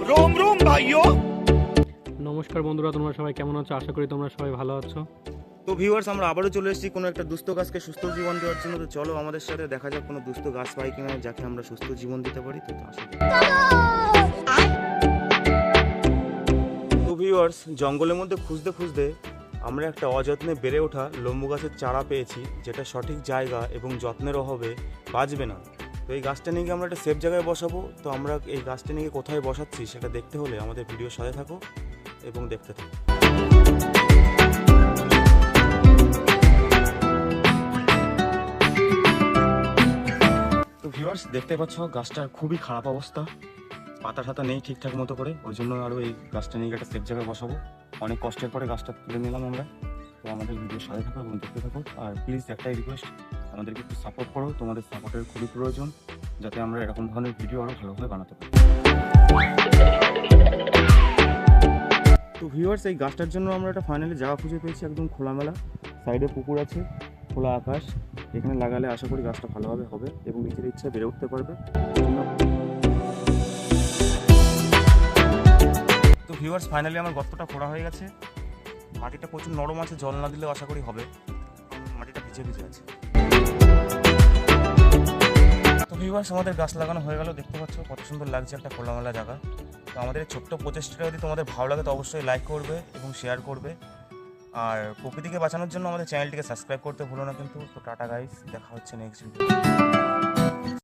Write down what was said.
रोम रोम भाइयों। নমস্কার বন্ধুরা, তোমরা সবাই কেমন আছো? আশা করি তোমরা সবাই ভালো আছো। তো ভিউয়ার্স, আমরা আবারও চলে এসেছি কোনো একটা দুস্থ গাছকে সুস্থ জীবন দেওয়ার জন্য। তো চলো আমাদের সাথে দেখা যাক কোনো দুস্থ গাছ পাই কিনা যাকে আমরা সুস্থ জীবন দিতে পারি। তো আসো। তো ভিউয়ার্স, জঙ্গলের মধ্যে খুঁজতে খুঁজতে আমরা একটা অযত্নে বেড়ে ওঠা লম্বু গাছের চারা পেয়েছি, যেটা সঠিক জায়গা এবং যত্নের অভাবে বাঁচবে না। তো এই গাছটা নিয়ে গিয়ে আমরা একটা সেফ জায়গায় বসাবো। তো আমরা এই গাছটা নিয়ে কোথায় বসাচ্ছি সেটা দেখতে হলে আমাদের ভিডিওর সাথে থাকো এবং দেখতে থাকো। তো ভিউয়ার্স, দেখতে পাচ্ছ গাছটার খুবই খারাপ অবস্থা, পাতা টাতা নেই ঠিকঠাক মতো করে। ওই জন্য আরও এই গাছটা নিয়ে একটা সেফ জায়গায় বসাবো। অনেক কষ্টের পরে গাছটা তুলে নিলাম আমরা। তো আমাদের ভিডিওর সাথে থাকো এবং দেখতে থাকো। আর প্লিজ একটাই রিকোয়েস্ট, আমাদেরকে একটু সাপোর্ট করো। তোমাদের সাপোর্টের খুবই প্রয়োজন, যাতে আমরা এরকম ধরনের ভিডিও আরও ভালোভাবে বানাতে পারি। তো ভিউয়ার্স, এই গাছটার জন্য আমরা একটা ফাইনালি জায়গা খুঁজে পেয়েছি, একদম খোলামেলা, সাইডে পুকুর আছে, খোলা আকাশ। এখানে লাগালে আশা করি গাছটা ভালোভাবে হবে এবং নিজের ইচ্ছা বেড়ে উঠতে পারবে। তো ভিউয়ার্স, ফাইনালি আমার গর্তটা খোঁড়া হয়ে গেছে। মাটিটা প্রচুর নরম আছে, জল না দিলেও আশা করি হবে। মাটিটা ভিজে ভিজে আছে। তো ভিউয়ার্স, আমাদের গাছ লাগানো হয়ে গেল। দেখতে পাচ্ছ কত সুন্দর লাগছে একটা খোলামেলা জায়গা। তো আমাদের ছোট্ট প্রচেষ্টাটা যদি তোমাদের ভালো লাগে তো অবশ্যই লাইক করবে এবং শেয়ার করবে। আর প্রকৃতিকে বাঁচানোর জন্য আমাদের চ্যানেলটিকে সাবস্ক্রাইব করতে ভুলো না কিন্তু। তো টাটা গাইস, দেখা হচ্ছে নেক্সট ভিডিও।